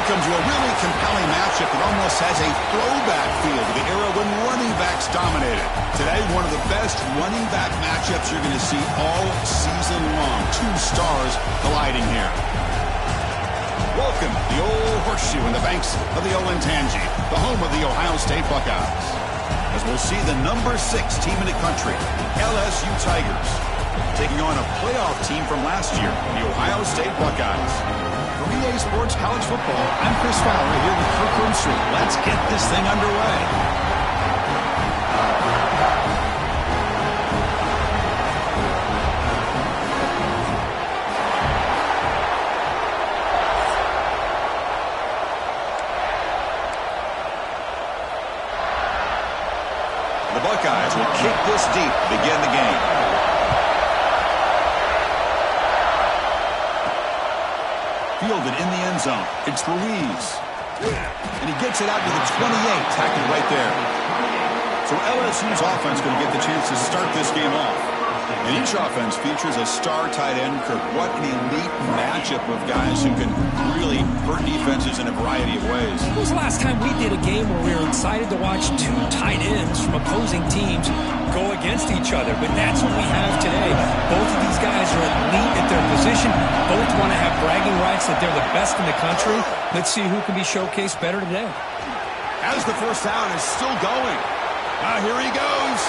Welcome to a really compelling matchup that almost has a throwback feel to the era when running backs dominated. Today, one of the best running back matchups you're going to see all season long. Two stars colliding here. Welcome to the old horseshoe in the banks of the Olentangy, the home of the Ohio State Buckeyes. As we'll see the number 6 team in the country, LSU Tigers, taking on a playoff team from last year, the Ohio State Buckeyes. For EA Sports College Football, I'm Chris Fowler here with Kirk Roomstreet. Let's get this thing underway. The Buckeyes will kick this deep to begin the game. Fielded in the end zone. It's Ruiz. And he gets it out to the 28, tackled right there. So LSU's offense going to get the chance to start this game off. And each offense features a star tight end. Kirk, what an elite matchup of guys who can really hurt defenses in a variety of ways. When was the last time we did a game where we were excited to watch two tight ends from opposing teams go against each other? But that's what we have today. Both of these guys are elite at their position. Both want to have bragging rights that they're the best in the country. Let's see who can be showcased better today. As the first down is still going. Here he goes.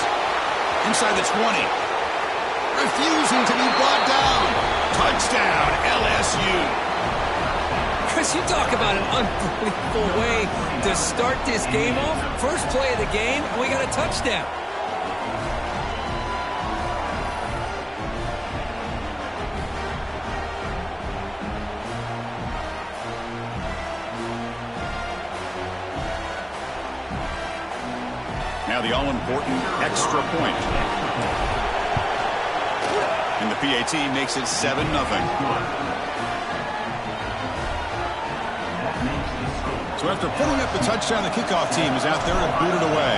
Inside the 20. Refusing to be brought down. Touchdown, LSU. Chris, you talk about an unbelievable way to start this game off. First play of the game, and we got a touchdown. Now the all-important extra point. And the PAT makes it 7-0. So after putting up the touchdown, the kickoff team is out there to boot it away.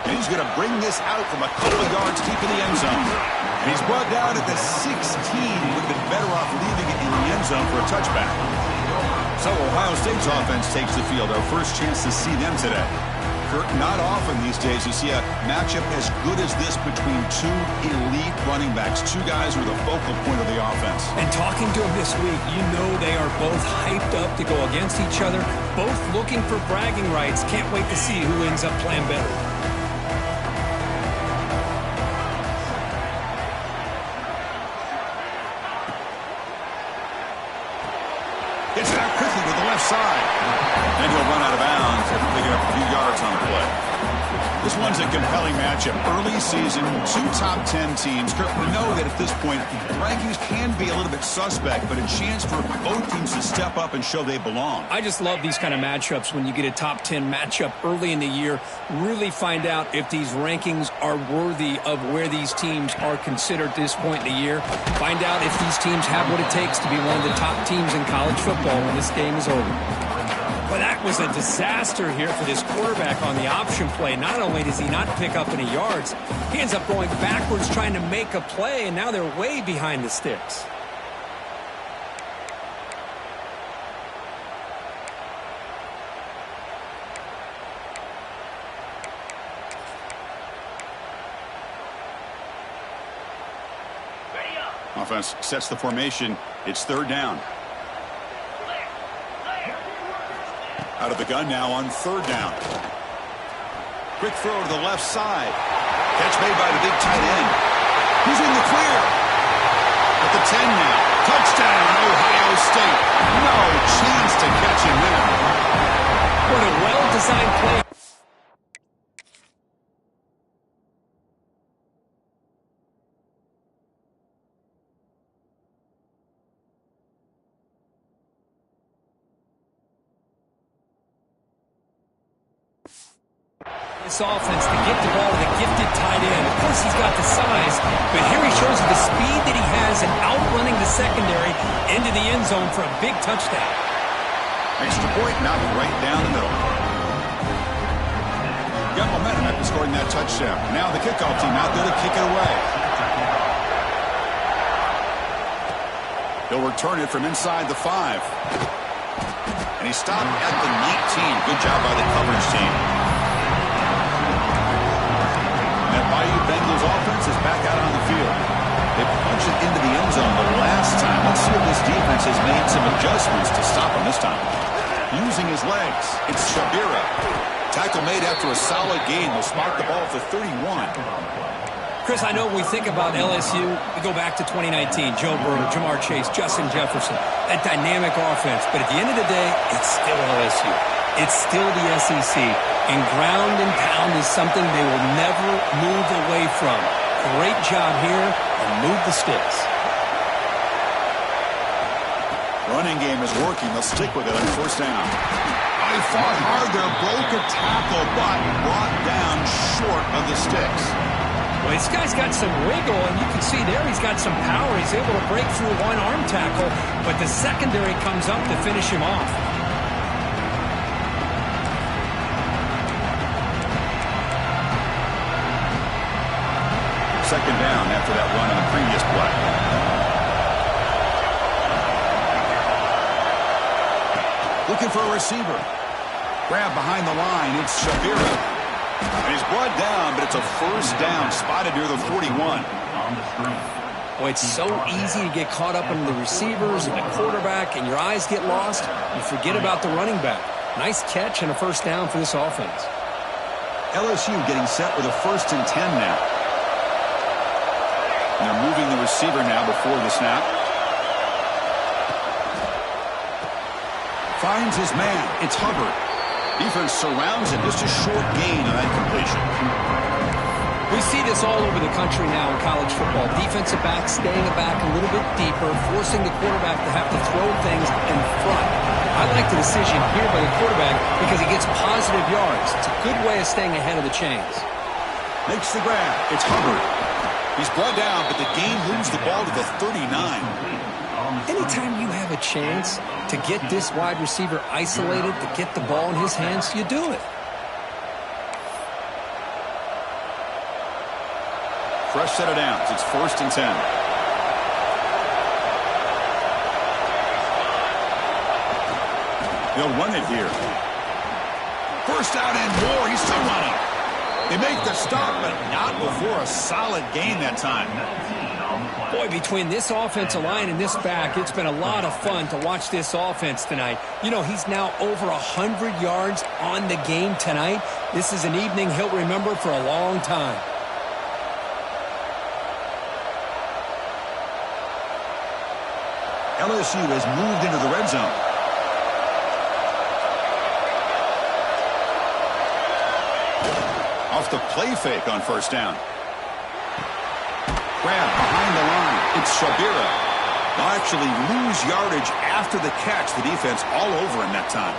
And he's going to bring this out from a couple of yards deep in the end zone. And he's brought down at the 16. Would have been better off leaving it in the end zone for a touchback. So Ohio State's offense takes the field. Our first chance to see them today. Kirk, not often these days you see a matchup as good as this between two elite running backs. Two guys who are the focal point of the offense. And talking to them this week, you know they are both hyped up to go against each other. Both looking for bragging rights. Can't wait to see who ends up playing better. Gets it out quickly with the left side. And he'll run out of bounds after picking up a few yards on the play. This one's a compelling matchup. Early season, two top 10 teams. Kirk, we know that at this point, rankings can be a little bit suspect, but a chance for both teams to step up and show they belong. I just love these kind of matchups when you get a top 10 matchup early in the year. Really find out if these rankings are worthy of where these teams are considered at this point in the year. Find out if these teams have what it takes to be one of the top teams in college football when this game is over. Well, that was a disaster here for this quarterback on the option play. Not only does he not pick up any yards, he ends up going backwards trying to make a play, and now they're way behind the sticks. Offense sets the formation. It's third down. Out of the gun now on third down. Quick throw to the left side. Catch made by the big tight end. He's in the clear. At the 10 now. Touchdown, Ohio State. No chance to catch him there. What a well-designed play. This offense to get the ball to the gifted tight end. Of course, he's got the size, but here he shows the speed that he has and outrunning the secondary into the end zone for a big touchdown. Extra point knocked right down the middle. Got momentum after scoring that touchdown. Now the kickoff team out there to kick it away. He'll return it from inside the 5. And he stopped at the 19. Good job by the coverage team. That Bayou Bengals offense is back out on the field. They punched it into the end zone the last time. Let's see if this defense has made some adjustments to stop him this time. Using his legs, it's Shabira. Tackle made after a solid gain. Will spot the ball at the 31. Chris, I know when we think about LSU, we go back to 2019. Joe Burrow, Jamar Chase, Justin Jefferson. That dynamic offense. But at the end of the day, it's still LSU. It's still the SEC. And ground and pound is something they will never move away from. Great job here, and move the sticks. Running game is working. They'll stick with it on first down. They fought hard there, broke a tackle, but brought down short of the sticks. Well, this guy's got some wiggle, and you can see there he's got some power. He's able to break through one arm tackle, but the secondary comes up to finish him off. Second down after that run on the previous play. Looking for a receiver. Grab behind the line. It's Shabira. And he's brought down, but it's a first down spotted near the 41. Boy, it's so easy to get caught up in the receivers and the quarterback, and your eyes get lost. You forget about the running back. Nice catch and a first down for this offense. LSU getting set with a 1st and 10 now. And they're moving the receiver now before the snap. Finds his man. It's Hubbard. Defense surrounds him. Just a short gain on that completion. We see this all over the country now in college football. Defensive backs staying back a little bit deeper, forcing the quarterback to have to throw things in front. I like the decision here by the quarterback because he gets positive yards. It's a good way of staying ahead of the chains. Makes the grab. It's Hubbard. He's brought down, but the game moves the ball to the 39. Anytime you have a chance to get this wide receiver isolated, to get the ball in his hands, you do it. Fresh set of downs. It's 1st and 10. They'll run it here. First out and more. He's still running. They make the stop, but not before a solid gain that time. Boy, between this offensive line and this back, it's been a lot of fun to watch this offense tonight. You know, he's now over 100 yards on the game tonight. This is an evening he'll remember for a long time. LSU has moved into the red zone. Off the play fake on first down. Grab behind the line. It's Shabira. They'll actually lose yardage after the catch. The defense all over him that time.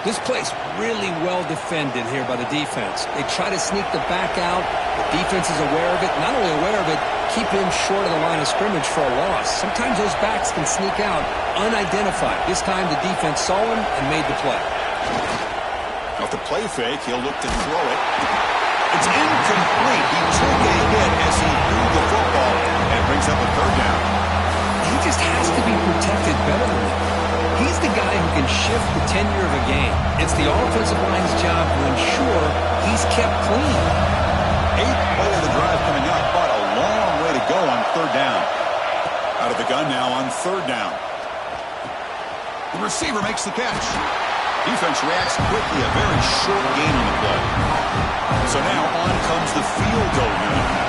This play's really well defended here by the defense. They try to sneak the back out. The defense is aware of it. Not only aware of it, keep him short of the line of scrimmage for a loss. Sometimes those backs can sneak out unidentified. This time the defense saw him and made the play. Off the play fake, he'll look to throw it. It's incomplete. He took a hit as he threw the football, and it brings up a third down. He just has to be protected better than that. He's the guy who can shift the tenure of a game. It's the offensive line's job to ensure he's kept clean. 8th play of the drive coming up, but a long way to go on third down. Out of the gun now on third down. The receiver makes the catch. Defense reacts quickly, a very short gain on the play. So now on comes the field goal unit.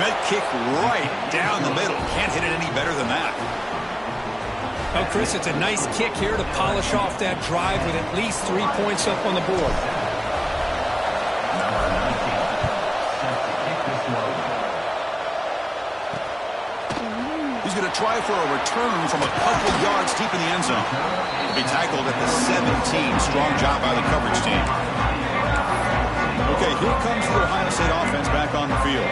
That kick right down the middle. Can't hit it any better than that. Oh, Chris, it's a nice kick here to polish off that drive with at least 3 points up on the board. He's going to try for a return from a couple yards deep in the end zone. He'll be tackled at the 17. Strong job by the coverage team. Okay, here comes the Ohio State offense back on the field.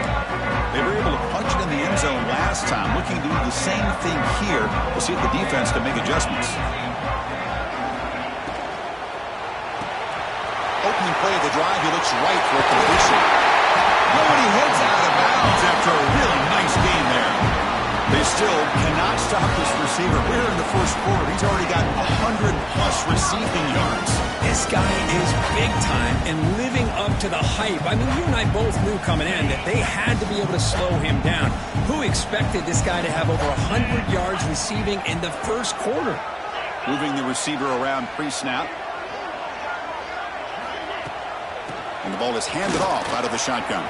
They were able to punch it in the end zone last time, looking to do the same thing here. We'll see if the defense can make adjustments. Opening play of the drive, he looks right for a completion. Nobody heads out of bounds after a really nice game there. They still cannot stop this receiver. We're in the first quarter. He's already got 100-plus receiving yards. This guy is big time and living up to the hype. I mean, you and I both knew coming in that they had to be able to slow him down. Who expected this guy to have over 100 yards receiving in the first quarter? Moving the receiver around pre-snap. And the ball is handed off out of the shotgun.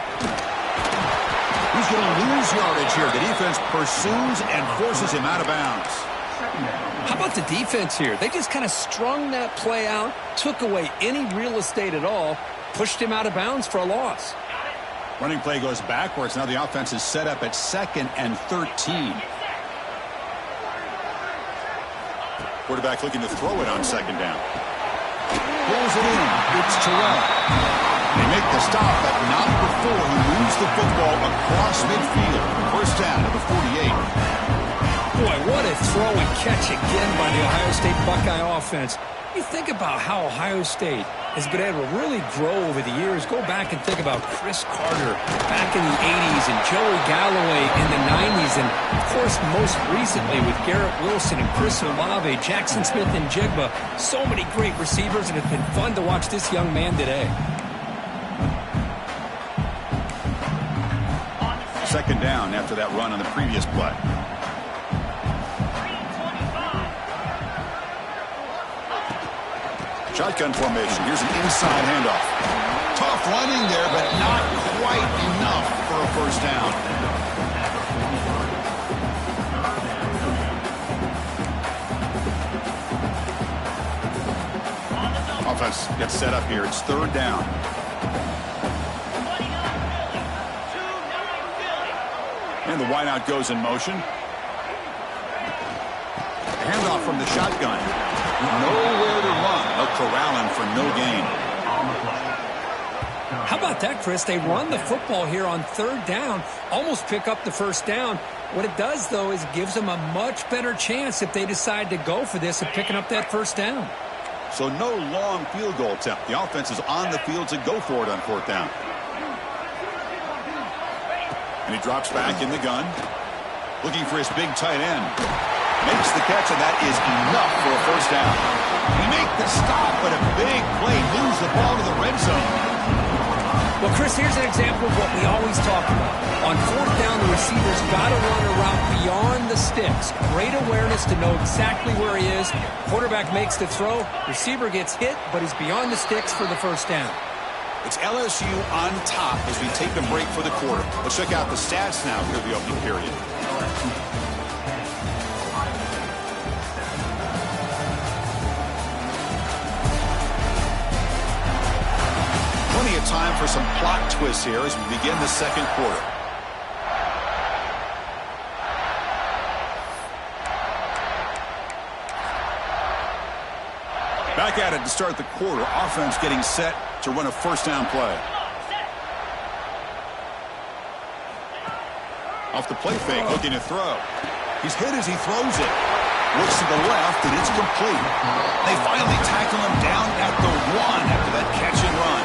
He's going to lose yardage here. The defense pursues and forces him out of bounds. How about the defense here? They just kind of strung that play out, took away any real estate at all, pushed him out of bounds for a loss. Running play goes backwards. Now the offense is set up at 2nd and 13. Quarterback looking to throw it on 2nd down. Pulls it in. It's Terrell. They make the stop, but not before he moves the football across midfield. First down to the 48. Boy, what a throw and catch again by the Ohio State Buckeye offense. You think about how Ohio State has been able to really grow over the years. Go back and think about Chris Carter back in the 80s and Joey Galloway in the 90s. And, of course, most recently with Garrett Wilson and Chris Olave, Jackson Smith and Jigba. So many great receivers, and it's been fun to watch this young man today. 2nd down after that run on the previous play. Shotgun formation. Here's an inside handoff. Tough running there, but not quite enough for a first down. Offense gets set up here. It's 3rd down. And the wideout goes in motion. Handoff from the shotgun. Nowhere to run. They'll corral him for no gain. How about that, Chris? They run the football here on 3rd down, almost pick up the first down. What it does, though, is it gives them a much better chance if they decide to go for this of picking up that first down. So no long field goal attempt. The offense is on the field to go for it on 4th down. And he drops back in the gun. Looking for his big tight end. Makes the catch, and that is enough for a first down. He makes the stop, but a big play moves the ball to the red zone. Well, Chris, here's an example of what we always talk about. On 4th down, the receiver's got to run a route beyond the sticks. Great awareness to know exactly where he is. Quarterback makes the throw. Receiver gets hit, but he's beyond the sticks for the first down. It's LSU on top as we take a break for the quarter. Let's check out the stats now for the opening period. Plenty of time for some plot twists here as we begin the 2nd quarter. Back at it to start the quarter. Offense getting set to run a first down play. Off the play fake, looking to throw. He's hit as he throws it. Looks to the left, and it's complete. They finally tackle him down at the 1 after that catch and run.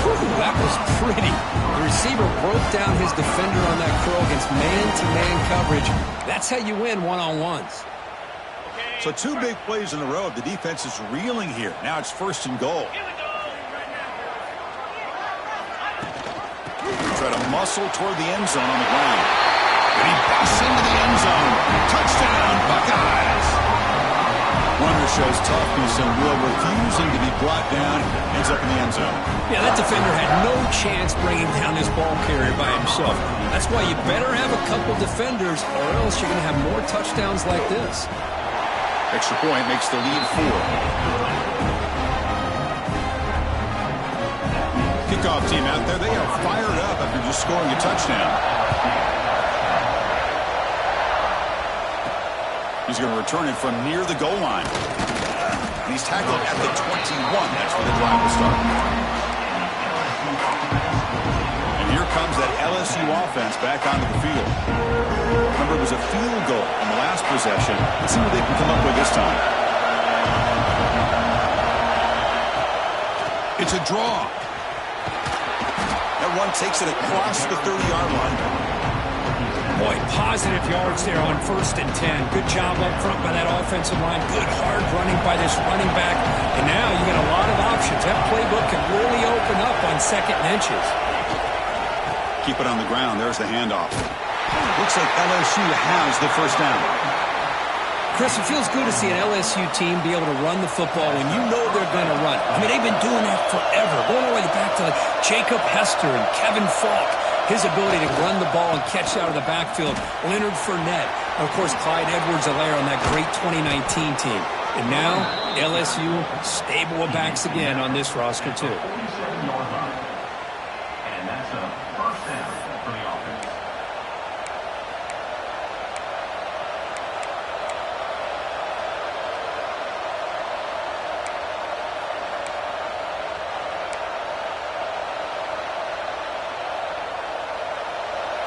Whew, that was pretty. The receiver broke down his defender on that curl against man-to-man coverage. That's how you win one-on-ones. So 2 big plays in a row. The defense is reeling here. Now it's 1st and goal. Try to muscle toward the end zone on the ground. And he busts into the end zone. Touchdown, Buckeyes! Runner shows toughness and will, refusing to be brought down. Ends up in the end zone. Yeah, that defender had no chance bringing down this ball carrier by himself. That's why you better have a couple defenders, or else you're going to have more touchdowns like this. Extra point makes the lead 4. Kickoff team out there. They are fired up after just scoring a touchdown. He's going to return it from near the goal line. And he's tackled at the 21. That's where the drive will start. And here comes that LSU offense back onto the field. Remember, it was a field goal in the last possession. Let's see what they can come up with this time. It's a draw. That run takes it across the 30-yard line. Boy, positive yards there on 1st and 10. Good job up front by that offensive line. Good hard running by this running back. And now you got a lot of options. That playbook can really open up on 2nd and inches. Keep it on the ground. There's the handoff. Looks like LSU has the first down. Chris, it feels good to see an LSU team be able to run the football when you know they're going to run. I mean, they've been doing that forever. Going all the way back to like Jacob Hester and Kevin Falk. His ability to run the ball and catch out of the backfield. Leonard Fournette. And, of course, Clyde Edwards-Helaire on that great 2019 team. And now, LSU stable of backs again on this roster, too. And that's a first down for the offense.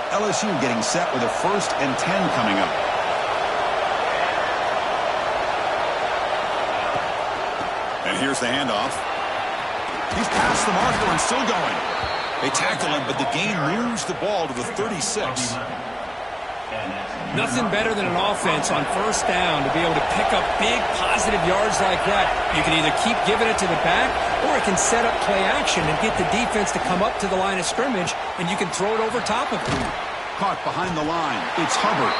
LSU getting set with a 1st and 10 coming up. And here's the handoff. He's past the marker and still going. They tackle him, but the gain moves the ball to the 36. Nothing better than an offense on 1st down to be able to pick up big positive yards like that. You can either keep giving it to the back, or it can set up play action and get the defense to come up to the line of scrimmage, and you can throw it over top of them. Caught behind the line. It's Hubbard.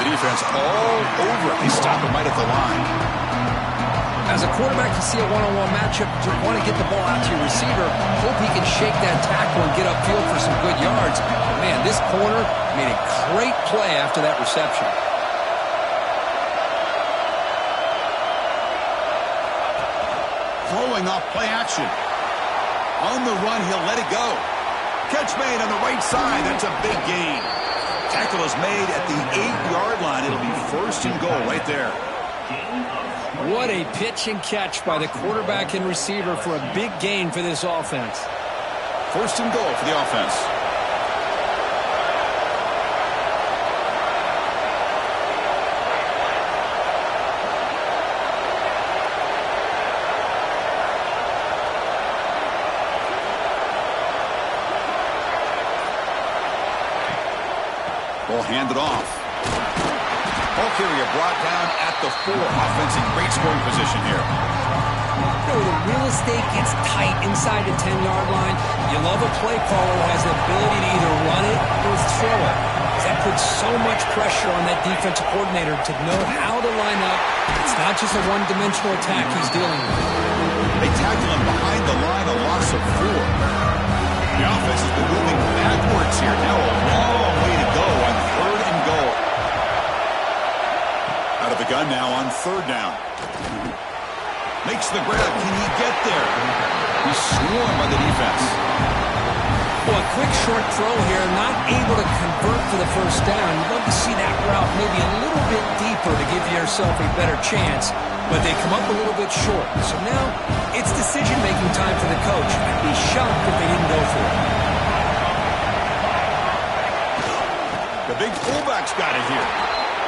The defense all over it. They stop him right at the line. As a quarterback, you see a one-on-one matchup, you want to get the ball out to your receiver, hope he can shake that tackle and get upfield for some good yards. But man, this corner made a great play after that reception. Throwing off play action. On the run, he'll let it go. Catch made on the right side. That's a big gain. Tackle is made at the 8-yard line. It'll be 1st and goal right there. What a pitch and catch by the quarterback and receiver for a big gain for this offense. 1st and goal for the offense. Ball handed off. Ball carrier brought down at the 4. Offense in great scoring position here. You know, the real estate gets tight inside the 10-yard line. You love a play caller who has the ability to either run it or throw it. That puts so much pressure on that defensive coordinator to know how to line up. It's not just a one-dimensional attack he's dealing with. They tackle him behind the line, a loss of 4. The offense has been moving backwards here. Now a long way to go on 3rd and goal. Out of the gun now on 3rd down. Makes the grab. Can he get there? He's swarmed by the defense. Well, a quick short throw here, not able to convert for the 1st down. You'd love to see that route maybe a little bit deeper to give yourself a better chance, but they come up a little bit short. So now it's decision-making time for the coach. I'd be shocked if they didn't go for it. The big fullback's got it here.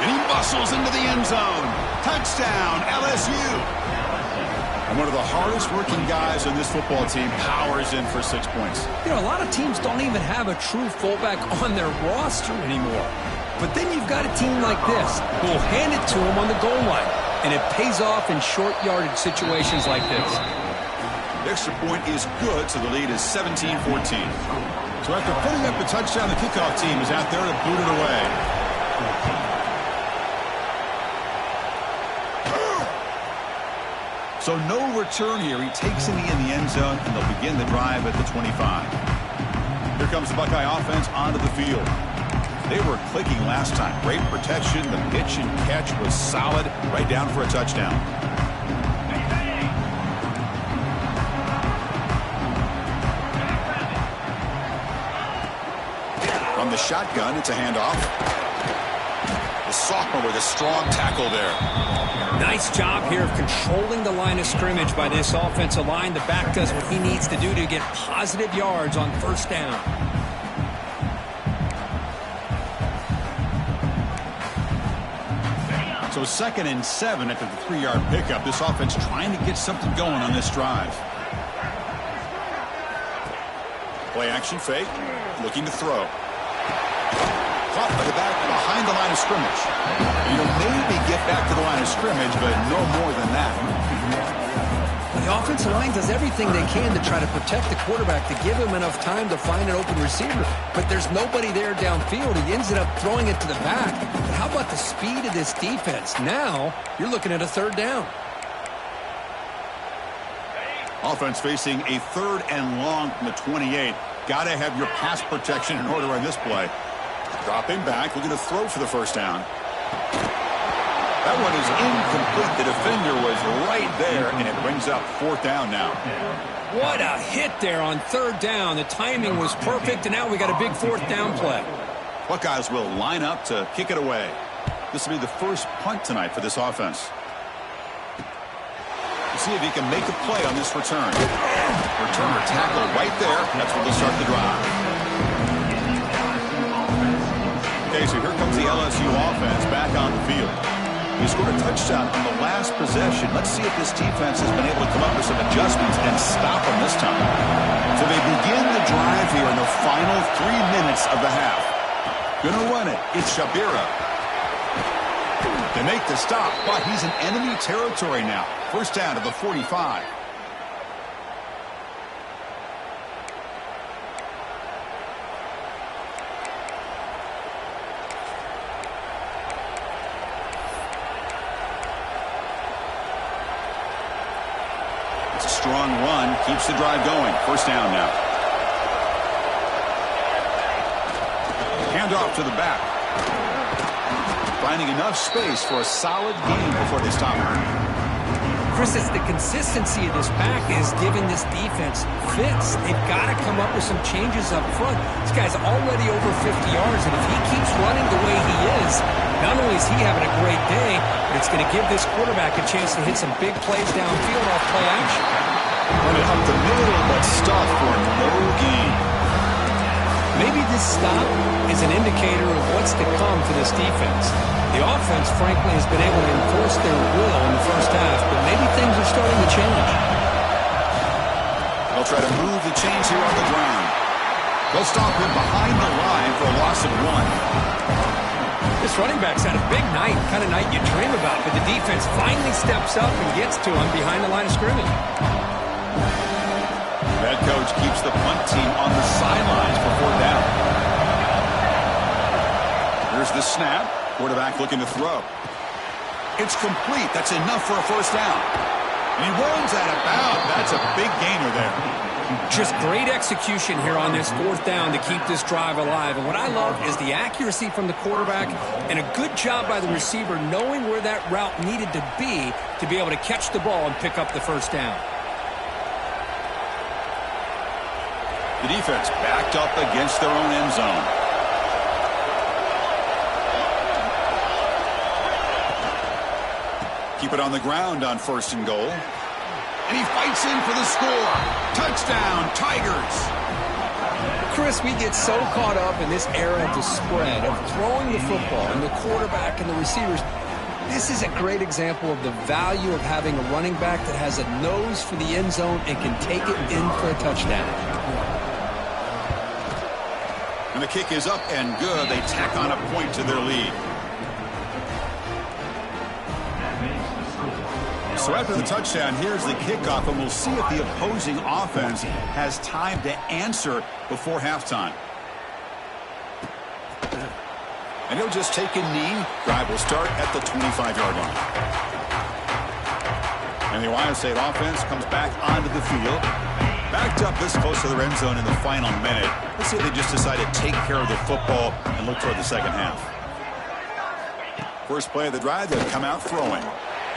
And he muscles into the end zone. Touchdown, LSU. And one of the hardest working guys on this football team powers in for 6 points. You know, a lot of teams don't even have a true fullback on their roster anymore. But then you've got a team like this who will hand it to them on the goal line. And it pays off in short yardage situations like this. The extra point is good, so the lead is 17-14. So after putting up the touchdown, the kickoff team is out there to boot it away. So no return here. He takes it in the end zone, and they'll begin the drive at the 25. Here comes the Buckeye offense onto the field. They were clicking last time. Great protection. The pitch and catch was solid. Right down for a touchdown. From the shotgun, it's a handoff. The sophomore with a strong tackle there. Nice job here of controlling the line of scrimmage by this offensive line. The back does what he needs to do to get positive yards on first down. So 2nd and 7 after the 3-yard pickup. This offense trying to get something going on this drive. Play action fake. Looking to throw. Caught by the back behind the line of scrimmage. Maybe get back to the line of scrimmage, but no more than that. The offensive line does everything they can to try to protect the quarterback, to give him enough time to find an open receiver. But there's nobody there downfield. He ends up throwing it to the back. But how about the speed of this defense? Now you're looking at a 3rd down. Offense facing a 3rd and long from the 28. Got to have your pass protection in order on this play. Dropping back, looking to throw for the 1st down. That one is incomplete. The defender was right there, and it brings up 4th down now. What a hit there on 3rd down. The timing was perfect, and now we got a big 4th down play. Buckeyes will line up to kick it away. This will be the first punt tonight for this offense. We'll see if he can make a play on this return. Returner tackle right there. That's where they'll start the drive. Okay, so here comes the LSU offense back on the field. He scored a touchdown on the last possession. Let's see if this defense has been able to come up with some adjustments and stop them this time. So they begin the drive here in the final 3 minutes of the half. Gonna run it. It's Shabira. They make the stop, but he's in enemy territory now. 1st down to the 45. Strong run keeps the drive going. 1st down now. Hand off to the back. Finding enough space for a solid gain before they stop him. Chris, it's the consistency of this pack is giving this defense fits. They've got to come up with some changes up front. This guy's already over 50 yards, and if he keeps running the way he is, not only is he having a great day, but it's going to give this quarterback a chance to hit some big plays downfield off play action. Run it up the middle, but stop for no gain. Maybe this stop is an indicator of what's to come for this defense. The offense, frankly, has been able to enforce their will in the 1st half, but maybe things are starting to change. They'll try to move the chains here on the ground. They'll stop him behind the line for a loss of 1. This running back's had a big night, kind of night you dream about, but the defense finally steps up and gets to him behind the line of scrimmage. Head coach keeps the punt team on the sidelines for 4th down. Here's the snap. Quarterback looking to throw. It's complete. That's enough for a 1st down. And he runs out of bounds. That's a big gainer there. Just great execution here on this 4th down to keep this drive alive. And what I love is the accuracy from the quarterback and a good job by the receiver knowing where that route needed to be able to catch the ball and pick up the 1st down. The defense backed up against their own end zone. Keep it on the ground on 1st and goal. And he fights in for the score. Touchdown, Tigers. Chris, we get so caught up in this era of the spread, of throwing the football and the quarterback and the receivers. This is a great example of the value of having a running back that has a nose for the end zone and can take it in for a touchdown. And the kick is up and good. They tack on a point to their lead. So after the touchdown, here's the kickoff, and we'll see if the opposing offense has time to answer before halftime. And he'll just take a knee. Drive will start at the 25-yard line. And the Ohio State offense comes back onto the field. Backed up this close to the end zone in the final minute. Let's see if they just decide to take care of the football and look toward the 2nd half. First play of the drive, they'll come out throwing.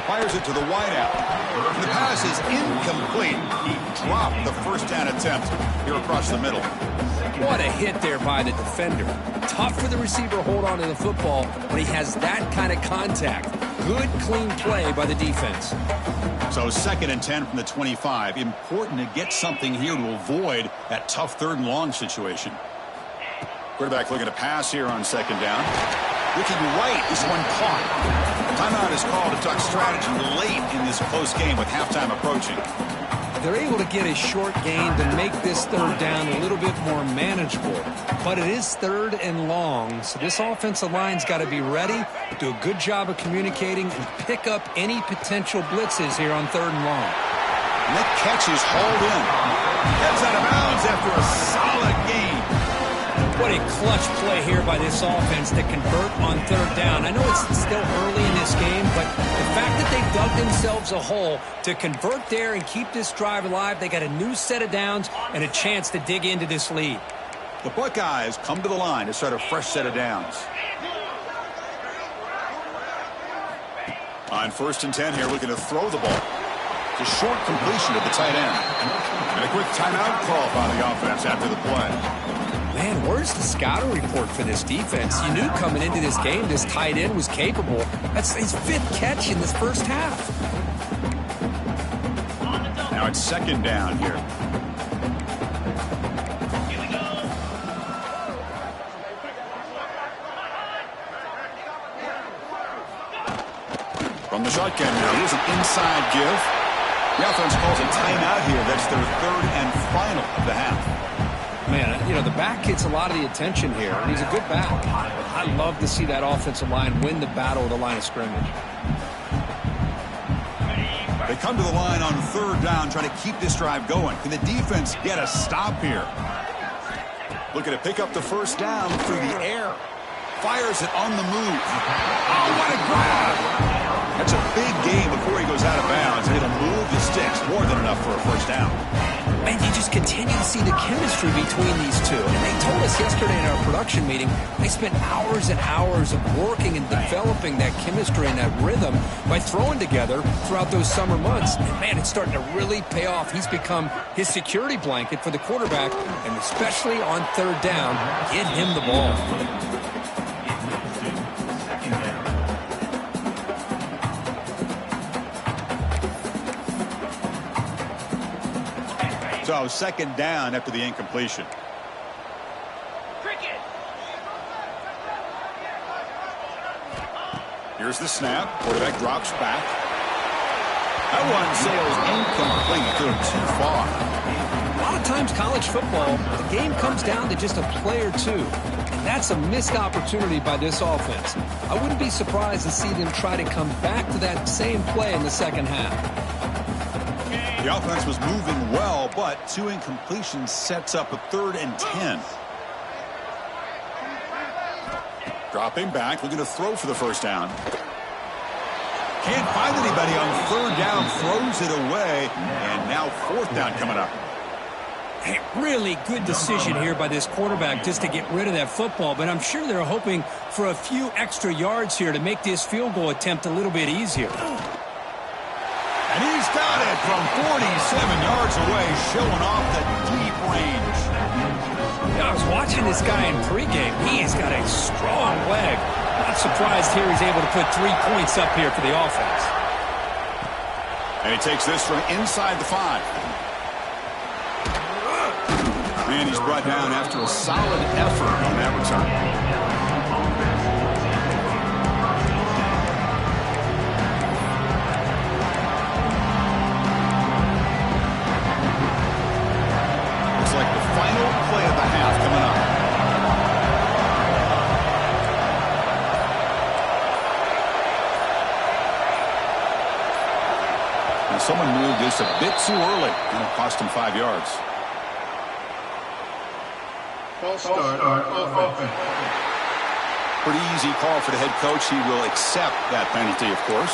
Fires it to the wideout. And the pass is incomplete. He dropped the 1st down attempt here across the middle. What a hit there by the defender. Tough for the receiver to hold on to the football when he has that kind of contact. Good, clean play by the defense. So 2nd and 10 from the 25. Important to get something here to avoid that tough 3rd and long situation. Quarterback looking to pass here on 2nd down. Looking right. This one caught. Timeout is called to talk strategy late in this close game with halftime approaching. They're able to get a short gain to make this 3rd down a little bit more manageable. But it is 3rd and long, so this offensive line's got to be ready, do a good job of communicating, and pick up any potential blitzes here on 3rd and long. And that catch is hauled in. Gets out of bounds after a solid game. What a clutch play here by this offense to convert on 3rd down. I know it's still early in this game, but the fact that they dug themselves a hole to convert there and keep this drive alive, they got a new set of downs and a chance to dig into this lead. The Buckeyes come to the line to start a fresh set of downs. On 1st and 10 here, looking to throw the ball. It's a short completion to the tight end. And a quick timeout call by the offense after the play. Man, where's the scouting report for this defense? You knew coming into this game this tight end was capable. That's his 5th catch in this first half. Now it's 2nd down here. From the shotgun now, here's an inside give. The offense calls a timeout here. That's their 3rd and final of the half. Man, you know, the back gets a lot of the attention here, and he's a good back. I love to see that offensive line win the battle at the line of scrimmage. They come to the line on 3rd down, trying to keep this drive going. Can the defense get a stop here? Looking to pick up the 1st down through the air. Fires it on the move. Oh, what a grab! That's a big gain before he goes out of bounds. And it'll move the sticks. More than enough for a 1st down. Man, you just continue to see the chemistry between these two. And they told us yesterday in our production meeting, they spent hours and hours of working and developing that chemistry and that rhythm by throwing together throughout those summer months. And man, it's starting to really pay off. He's become his security blanket for the quarterback, and especially on 3rd down, get him the ball. So 2nd down after the incompletion. Here's the snap. Quarterback drops back. That one sails incomplete. They're too far. A lot of times college football, the game comes down to just a play or two. And that's a missed opportunity by this offense. I wouldn't be surprised to see them try to come back to that same play in the 2nd half. The offense was moving well, but 2 incompletions sets up a 3rd and 10. Dropping back, looking to throw for the 1st down. Can't find anybody on 3rd down, throws it away, and now 4th down coming up. Hey, really good decision here by this quarterback just to get rid of that football, but I'm sure they're hoping for a few extra yards here to make this field goal attempt a little bit easier. And he's got it from 47 yards away, showing off the deep range. I was watching this guy in pregame. He has got a strong leg. Not surprised here he's able to put 3 points up here for the offense. And he takes this from inside the 5. And he's brought down after a solid effort on that return. Like the final play of the half coming up. And someone moved this a bit too early, and it cost him 5 yards. False start on offense. Pretty easy call for the head coach. He will accept that penalty, of course.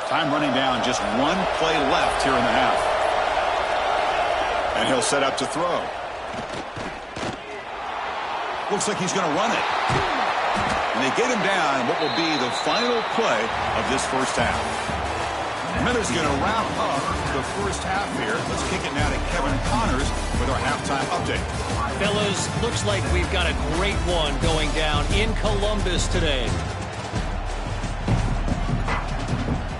Time running down, just 1 play left here in the half. And he'll set up to throw. Looks like he's going to run it. And they get him down in what will be the final play of this first half. Miller's going to wrap up the first half here. Let's kick it now to Kevin Connors with our halftime update. Fellas, looks like we've got a great one going down in Columbus today.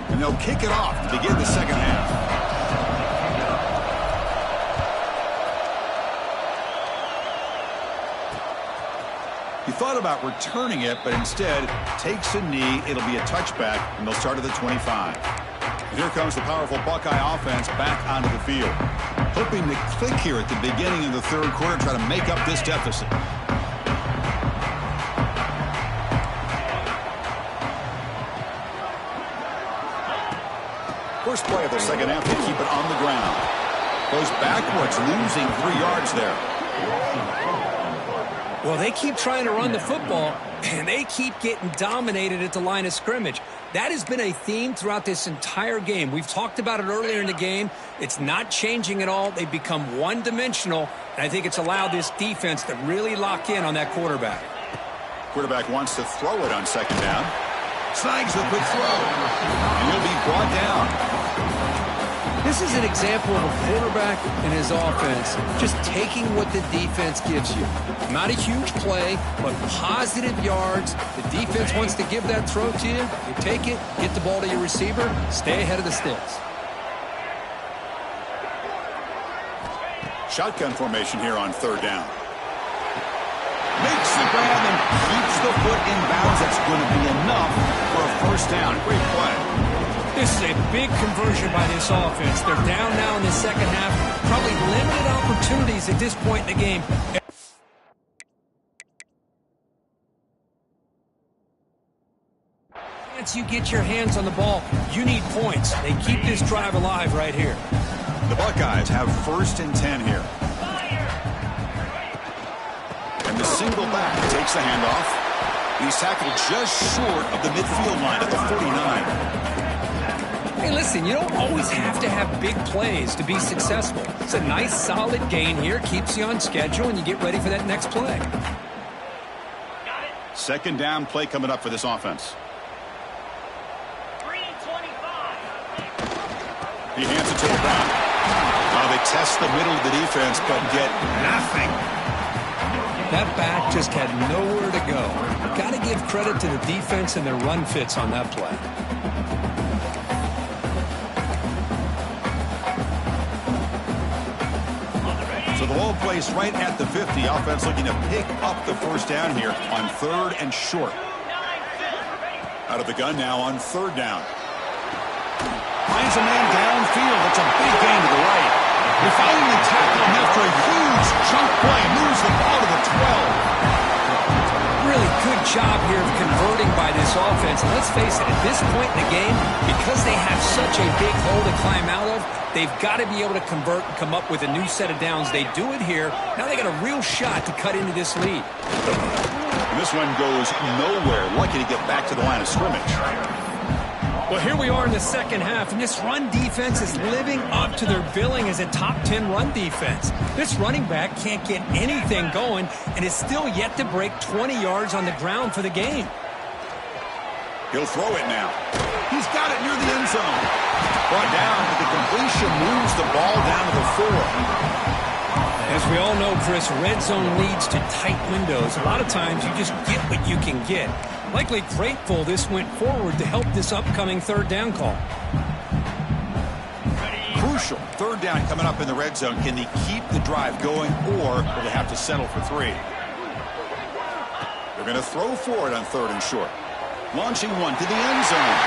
And they'll kick it off to begin the second half. He thought about returning it, but instead takes a knee. It'll be a touchback, and they'll start at the 25. And here comes the powerful Buckeye offense back onto the field. Hoping to click here at the beginning of the third quarter, try to make up this deficit. First play of the second half, they keep it on the ground. Goes backwards, losing 3 yards there. Well, they keep trying to run the football, and they keep getting dominated at the line of scrimmage. That has been a theme throughout this entire game. We've talked about it earlier in the game. It's not changing at all. They've become one-dimensional, and I think it's allowed this defense to really lock in on that quarterback. Quarterback wants to throw it on second down. Snags the quick throw, and he'll be brought down. This is an example of a quarterback and his offense just taking what the defense gives you. Not a huge play, but positive yards. The defense wants to give that throw to you. You take it, get the ball to your receiver, stay ahead of the sticks. Shotgun formation here on third down. Makes the grab and keeps the foot in bounds. That's going to be enough for a first down. Great play. This is a big conversion by this offense. They're down now in the second half. Probably limited opportunities at this point in the game. Once you get your hands on the ball, you need points. They keep this drive alive right here. The Buckeyes have 1st and 10 here. And the single back takes the handoff. He's tackled just short of the midfield line at the 49. Hey, listen, you don't always have to have big plays to be successful. It's a nice, solid gain here. Keeps you on schedule, and you get ready for that next play. Second down play coming up for this offense. 3:25. He hands it to LeBron. Now they test the middle of the defense, but get nothing. That back just had nowhere to go. Got to give credit to the defense and their run fits on that play. So the ball placed right at the 50. Offense looking to pick up the first down here on 3rd and short. Out of the gun now on 3rd down. Finds a man downfield. It's a big gain to the right. They finally tackle him after a huge chunk play. Moves the ball to the 12. Really good job here of converting by this offense. And let's face it, at this point in the game, because they have such a big hole to climb out of, they've got to be able to convert and come up with a new set of downs. They do it here. Now they got a real shot to cut into this lead. And this one goes nowhere. Lucky to get back to the line of scrimmage. Well, here we are in the second half, and this run defense is living up to their billing as a top 10 run defense. This running back can't get anything going and is still yet to break 20 yards on the ground for the game. He'll throw it now. He's got it near the end zone. Brought down, but the completion moves the ball down to the 4. As we all know, Chris, red zone leads to tight windows. A lot of times you just get what you can get. Likely grateful this went forward to help this upcoming third down call. Crucial. Third down coming up in the red zone. Can they keep the drive going, or will they have to settle for 3? They're going to throw for it on 3rd and short. Launching one to the end zone.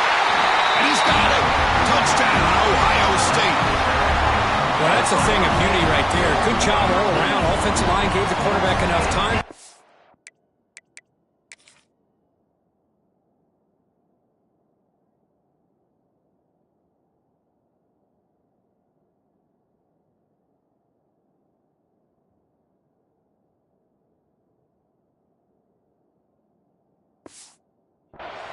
And he's got it. Touchdown, Ohio State. Well, that's a thing of beauty right there. Good job all around. Offensive line gave the quarterback enough time.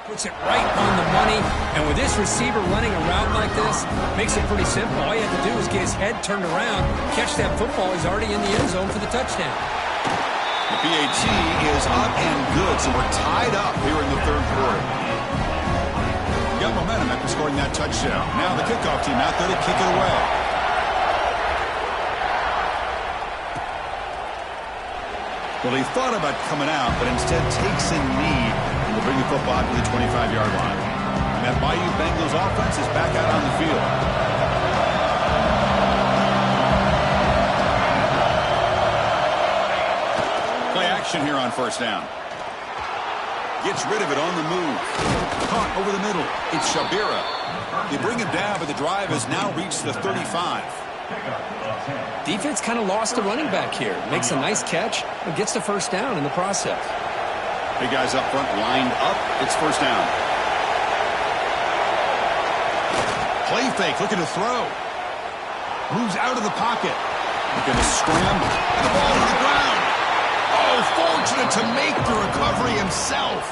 Puts it right on the money. And with this receiver running around like this, makes it pretty simple. All you have to do is get his head turned around, catch that football. He's already in the end zone for the touchdown. The PAT is up and good, so we're tied up here in the third quarter. Got momentum after scoring that touchdown. Now the kickoff team out there to kick it away. Well, he thought about coming out, but instead takes a knee and will bring the football to the 25-yard line. And that Bayou Bengals offense is back out on the field. Play action here on first down. Gets rid of it on the move. Caught over the middle. It's Shabira. They bring him down, but the drive has now reached the 35. Defense kind of lost the running back here. Makes a nice catch, but gets the first down in the process. Big guys up front lined up. It's first down. Play fake, looking to throw. Moves out of the pocket. Looking to scramble. And the ball to the ground. Oh, fortunate to make the recovery himself.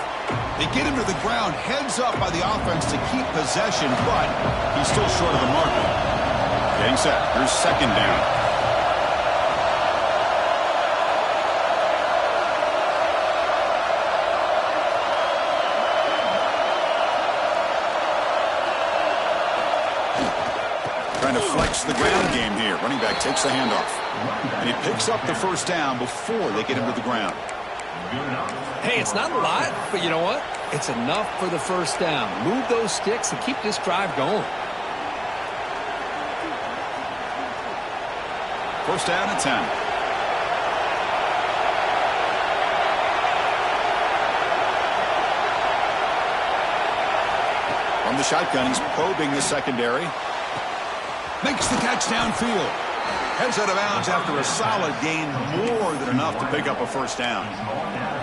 They get him to the ground, heads up by the offense to keep possession, but he's still short of the mark. Getting set. Here's second down. Trying to flex the ground game here. Running back takes the handoff. And he picks up the first down before they get him to the ground. Hey, it's not a lot, but you know what? It's enough for the first down. Move those sticks and keep this drive going. First down at 10. From the shotgun, he's probing the secondary. Makes the catch downfield. Heads out of bounds after a solid gain, more than enough to pick up a first down.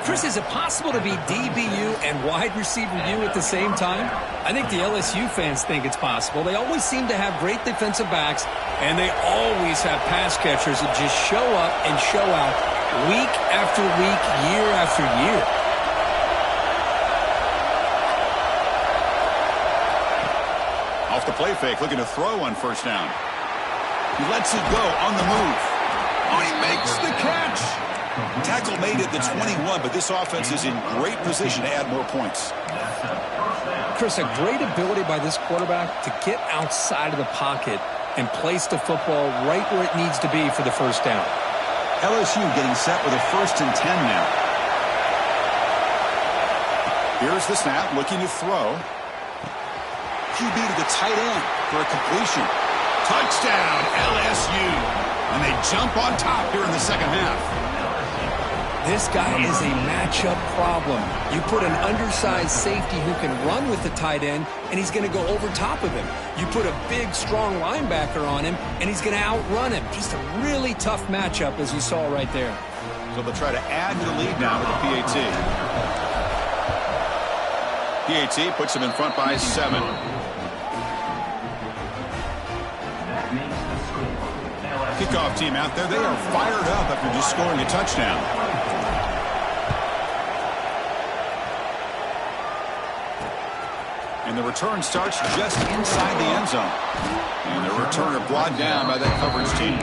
Chris, is it possible to be DBU and wide receiver U at the same time? I think the LSU fans think it's possible. They always seem to have great defensive backs, and they always have pass catchers that just show up and show out week after week, year after year. Off the play fake, looking to throw on first down. He lets it go on the move. Oh, he makes the catch. Tackle made at the 21, but this offense is in great position to add more points. Chris, a great ability by this quarterback to get outside of the pocket and place the football right where it needs to be for the first down. LSU getting set with a 1st and 10 now. Here's the snap, looking to throw. QB to the tight end for a completion. Touchdown, LSU. And they jump on top here in the second half. This guy is a matchup problem. You put an undersized safety who can run with the tight end, and he's going to go over top of him. You put a big, strong linebacker on him, and he's going to outrun him. Just a really tough matchup, as you saw right there. So they'll try to add to the lead now with the PAT. PAT puts him in front by 7. Kickoff team out there. They are fired up after just scoring a touchdown. And the return starts just inside the end zone. And the returner brought down by that coverage team.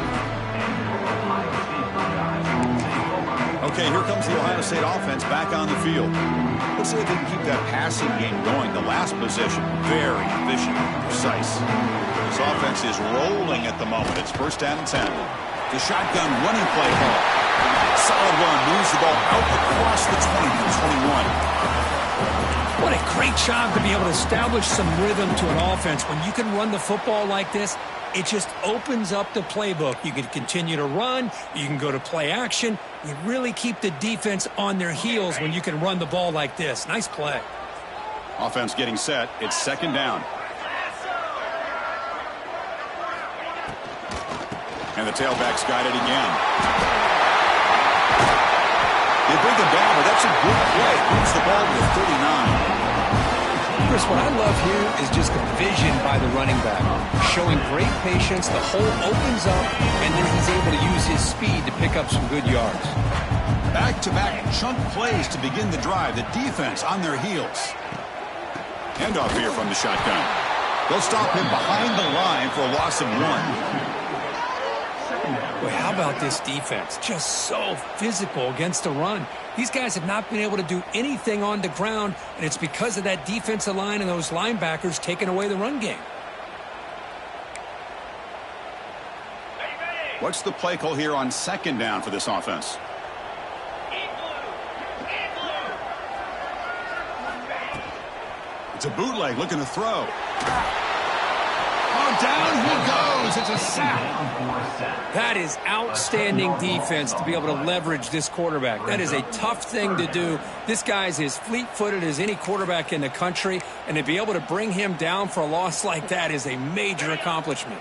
Okay, here comes the Ohio State offense back on the field. Let's see if they can keep that passing game going. The last possession, very efficient, precise. This offense is rolling at the moment. It's first down and 10. The shotgun running play ball. Solid run, moves the ball out across the 20 to the 21. What a great job to be able to establish some rhythm to an offense. When you can run the football like this, it just opens up the playbook. You can continue to run. You can go to play action. You really keep the defense on their heels when you can run the ball like this. Nice play. Offense getting set. It's second down. And the tailback's got it again. They bring him down, but that's a good play. Moves the ball to the 39. Chris, what I love here is just the vision by the running back. Showing great patience, the hole opens up, and then he's able to use his speed to pick up some good yards. Back-to-back chunk plays to begin the drive. The defense on their heels. Handoff here from the shotgun. They'll stop him behind the line for a loss of 1. Boy, how about this defense? Just so physical against the run. These guys have not been able to do anything on the ground, and it's because of that defensive line and those linebackers taking away the run game. What's the play call here on 2nd down for this offense? It's a bootleg looking to throw. Oh, down he goes. It's a sack. That is outstanding defense to be able to leverage this quarterback. That is a tough thing to do. This guy's as fleet-footed as any quarterback in the country, and to be able to bring him down for a loss like that is a major accomplishment.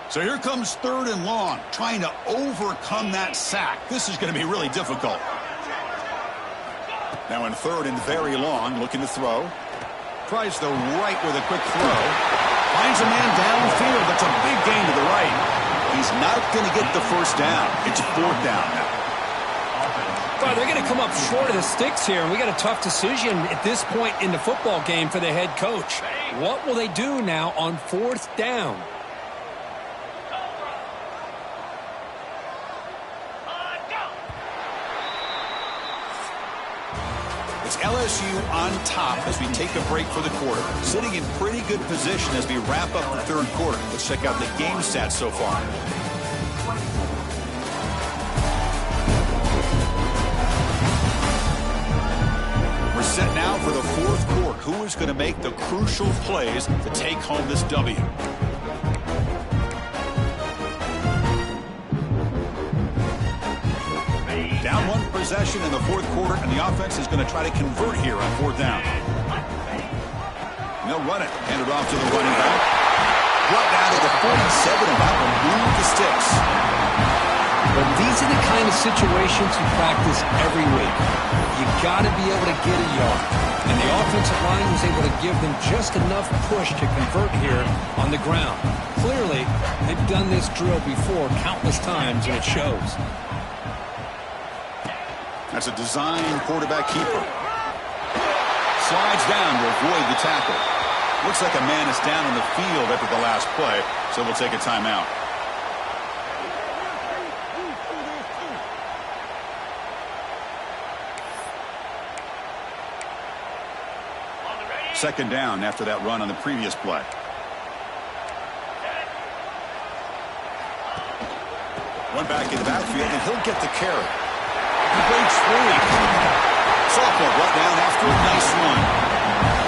So here comes 3rd and long, trying to overcome that sack. This is going to be really difficult. Now in 3rd and very long, looking to throw. Tries the right with a quick throw. Finds a man downfield. That's a big gain to the right. He's not going to get the first down. It's 4th down now. Well, they're going to come up short of the sticks here, and we got a tough decision at this point in the football game for the head coach. What will they do now on 4th down? It's LSU on top as we take a break for the quarter. Sitting in pretty good position as we wrap up the 3rd quarter. Let's check out the game stats so far. We're set now for the 4th quarter. Who is going to make the crucial plays to take home this W? Down 1 possession in the 4th quarter, and the offense is going to try to convert here on 4th down. And they'll run it. Hand it off to the running back. Brought down to the 47, about to move the sticks. But these are the kind of situations you practice every week. You got to be able to get a yard. And the offensive line was able to give them just enough push to convert here on the ground. Clearly, they've done this drill before countless times, and it shows. That's a design quarterback keeper. Slides down to avoid the tackle. Looks like a man is down on the field after the last play, so we'll take a timeout. Second down after that run on the previous play. One back in the backfield, and he'll get the carry. He breaks free. Sophomore brought down after a nice run.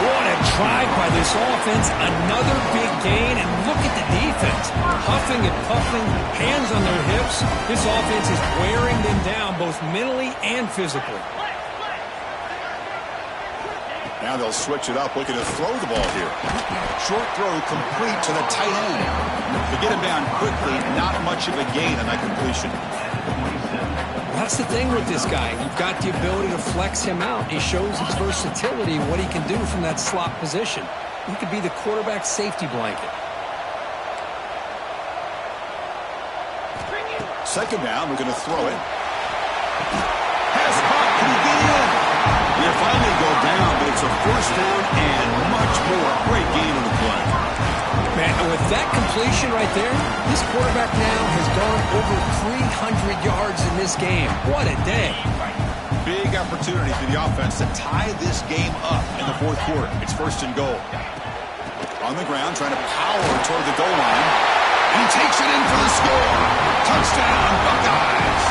What a drive by this offense. Another big gain, and look at the defense. Huffing and puffing, hands on their hips. This offense is wearing them down both mentally and physically. Now they'll switch it up, looking to throw the ball here. Short throw complete to the tight end. To get him down quickly, not much of a gain on that completion. That's the thing with this guy. You've got the ability to flex him out. He shows his versatility and what he can do from that slot position. He could be the quarterback safety blanket. Second down, we're going to throw it. Pass caught, can he get in? He'll finally go down, but it's a first down and much more. Great gain on the play. Man, with that completion right there, this quarterback now has gone over 300 yards in this game. What a day. Big opportunity for the offense to tie this game up in the 4th quarter. It's 1st and goal. On the ground, trying to power toward the goal line. And he takes it in for the score. Touchdown, Buckeyes.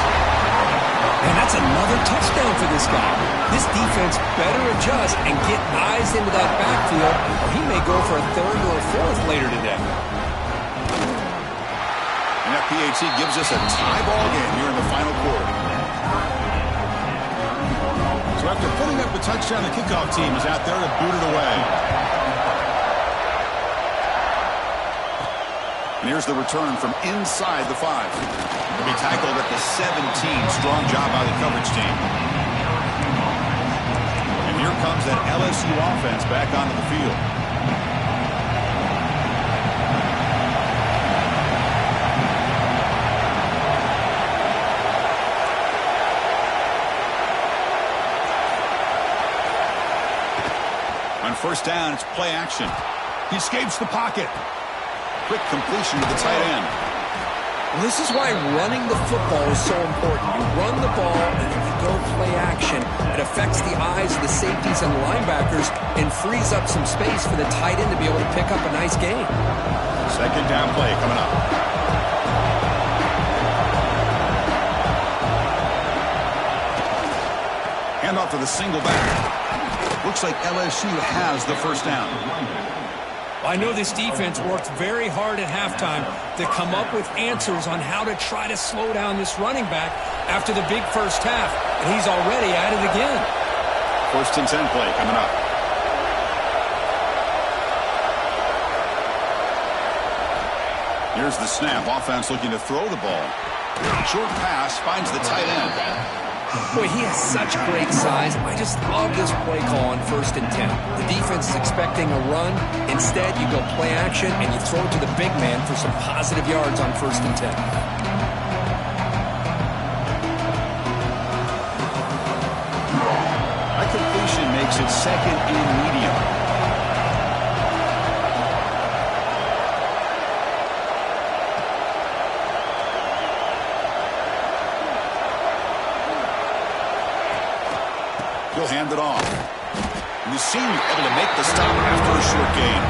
And that's another touchdown for this guy. This defense better adjust and get eyes into that backfield, or he may go for a 3rd or a 4th later today. And that PAT gives us a tie ball game here in the final quarter. So after putting up a touchdown, the kickoff team is out there to boot it away. And here's the return from inside the 5. He'll be tackled at the 17. Strong job by the coverage team. And here comes that LSU offense back onto the field. On first down, it's play action. He escapes the pocket. Quick completion to the tight end. Well, this is why running the football is so important. You run the ball, and then you go play action. It affects the eyes of the safeties and the linebackers and frees up some space for the tight end to be able to pick up a nice gain. Second down play coming up. Handoff to the single back. Looks like LSU has the first down. I know this defense worked very hard at halftime to come up with answers on how to try to slow down this running back after the big first half, and he's already at it again. First and 10 play coming up. Here's the snap. Offense looking to throw the ball. Short pass finds the tight end. Boy, he has such great size. I just love this play call on 1st and 10. The defense is expecting a run. Instead, you go play action, and you throw it to the big man for some positive yards on 1st and 10. That completion makes it second and medium. He'll hand it off. And the senior able to make the stop after a short gain.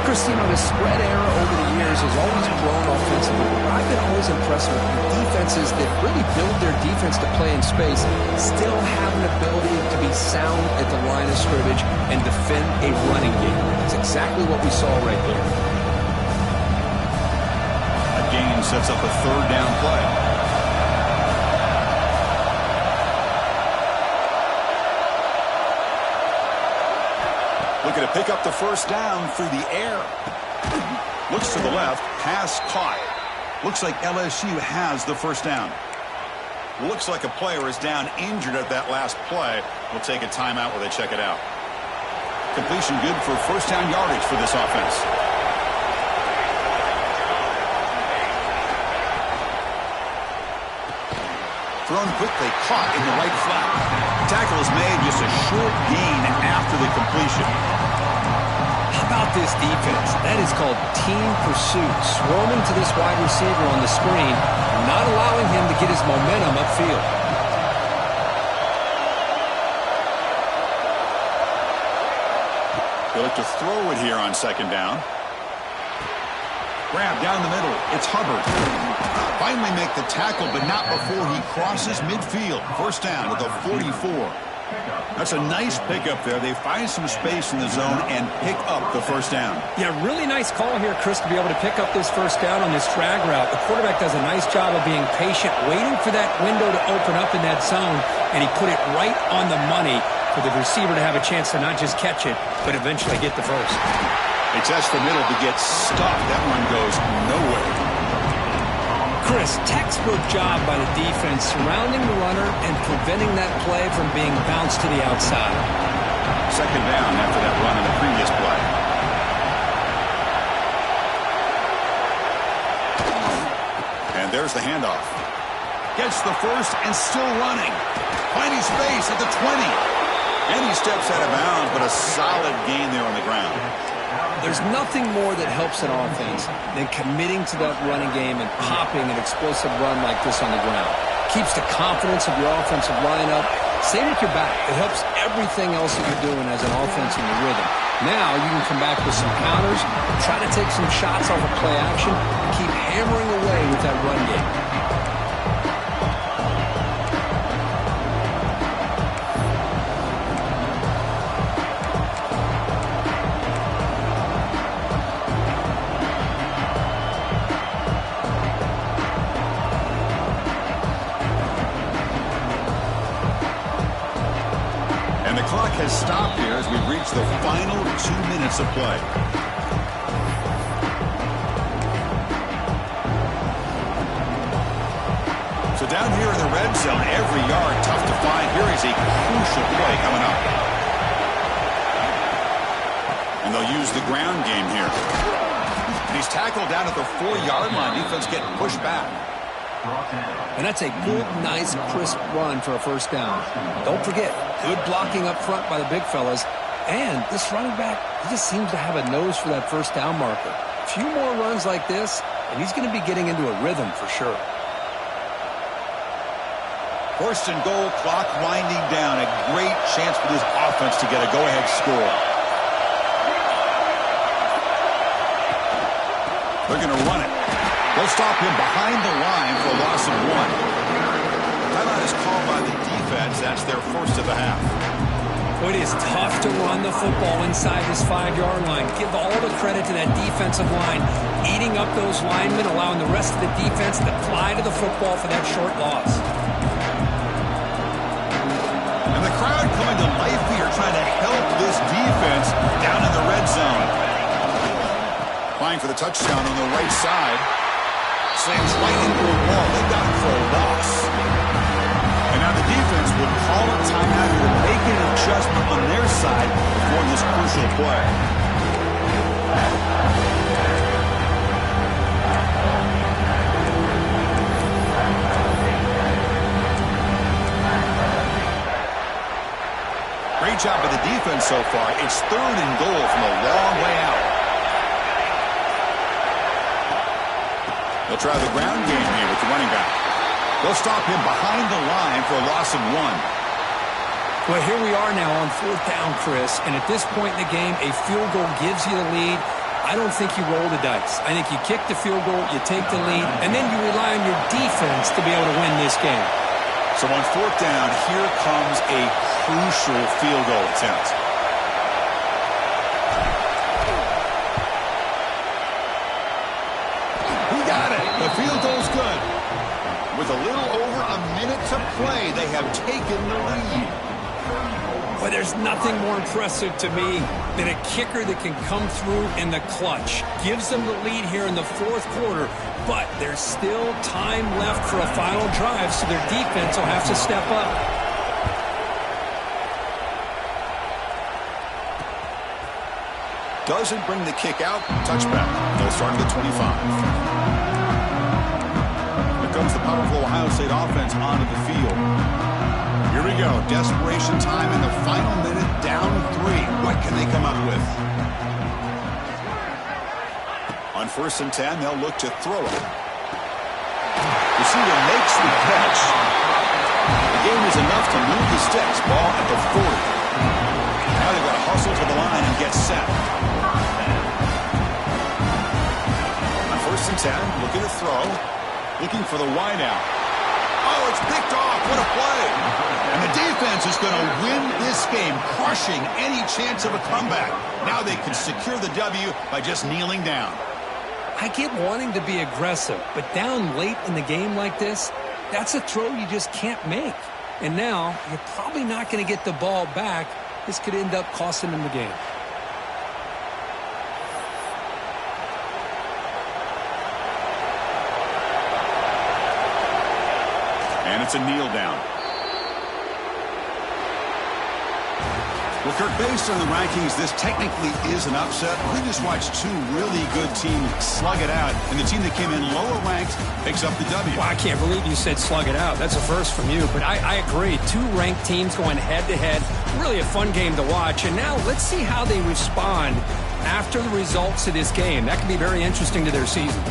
Chris, you know, the spread era over the years has always grown offensively. I've been always impressed with the defenses that really build their defense to play in space, still have an ability to be sound at the line of scrimmage and defend a running game. It's exactly what we saw right there. A gain sets up a third down play. Looking to pick up the first down through the air. Looks to the left. Pass caught. Looks like LSU has the first down. Looks like a player is down injured at that last play. We'll take a timeout while they check it out. Completion good for first down yardage for this offense. Thrown quickly, caught in the right flat. Tackle is made, just a short gain after the completion. How about this defense? That is called team pursuit. Swarming to this wide receiver on the screen, not allowing him to get his momentum upfield. They look to throw it here on second down. Grab down the middle. It's Hubbard. Finally make the tackle, but not before he crosses midfield. First down with a 44. That's a nice pickup there. They find some space in the zone and pick up the first down. Yeah, really nice call here, Chris, to be able to pick up this first down on this drag route. The quarterback does a nice job of being patient, waiting for that window to open up in that zone, and he put it right on the money for the receiver to have a chance to not just catch it, but eventually get the first. They test the middle to get stuffed. That one goes nowhere. Chris, textbook job by the defense surrounding the runner and preventing that play from being bounced to the outside. Second down after that run in the previous play. And there's the handoff. Gets the first and still running. Finding space at the 20. And he steps out of bounds, but a solid gain there on the ground. There's nothing more that helps an offense than committing to that running game and popping an explosive run like this on the ground. Keeps the confidence of your offensive lineup. Same with your back. It helps everything else that you're doing as an offense in your rhythm. Now you can come back with some counters, try to take some shots off of play action, and keep hammering away with that run game. Has stopped here as we reach the final 2 minutes of play. So down here in the red zone, every yard tough to find. Here is a crucial play coming up. And they'll use the ground game here. And he's tackled down at the 4-yard line. Defense getting pushed back. And that's a good, nice, crisp run for a first down. Don't forget, good blocking up front by the big fellas, And this running back, he just seems to have a nose for that first down marker. A few more runs like this, and he's going to be getting into a rhythm for sure. First and goal, clock winding down. A great chance for this offense to get a go-ahead score. They're going to run it. They'll stop him behind the line for a loss of 1. Timeout is called by the defense. That's their first of the half. It is tough to run the football inside this 5-yard line. Give all the credit to that defensive line, eating up those linemen, allowing the rest of the defense to fly to the football for that short loss. And the crowd coming to life here, trying to help this defense down in the red zone. Applying for the touchdown on the right side. Slams right into a wall. They got it for a loss. And now the defense would call a timeout here to make an adjustment on their side for this crucial play. Great job by the defense so far. It's 3rd and goal from a long way out. They'll try the ground game here with the running back. They'll stop him behind the line for a loss of 1. Well, here we are now on 4th down, Chris, and at this point in the game, a field goal gives you the lead. I don't think you roll the dice. I think you kick the field goal, you take the lead, and then you rely on your defense to be able to win this game. So on 4th down, here comes a crucial field goal attempt. He got it. The field goal's good. With a little over a minute to play, they have taken the lead. But there's nothing more impressive to me than a kicker that can come through in the clutch. Gives them the lead here in the 4th quarter, but there's still time left for a final drive, so their defense will have to step up. Doesn't bring the kick out. Touchback. They'll start at the 25. Comes the powerful Ohio State offense onto the field. Here we go. Desperation time in the final minute, down 3. What can they come up with? On 1st and 10, they'll look to throw it. Receiver makes the catch. The game is enough to move the sticks. Ball at the 40. Now they've got to hustle to the line and get set. On 1st and 10, looking to throw. Looking for the wide out. Oh, it's picked off. What a play. And the defense is going to win this game, crushing any chance of a comeback. Now they can secure the W by just kneeling down. I get wanting to be aggressive, but down late in the game like this, that's a throw you just can't make. And now you're probably not going to get the ball back. This could end up costing them the game. And it's a kneel down. Well, Kirk, based on the rankings, this technically is an upset. We just watched 2 really good teams slug it out, and the team that came in lower ranked picks up the W. Well, I can't believe you said slug it out. That's a first from you, but I agree. 2 ranked teams going head-to-head. Really a fun game to watch, and now let's see how they respond after the results of this game. That can be very interesting to their season.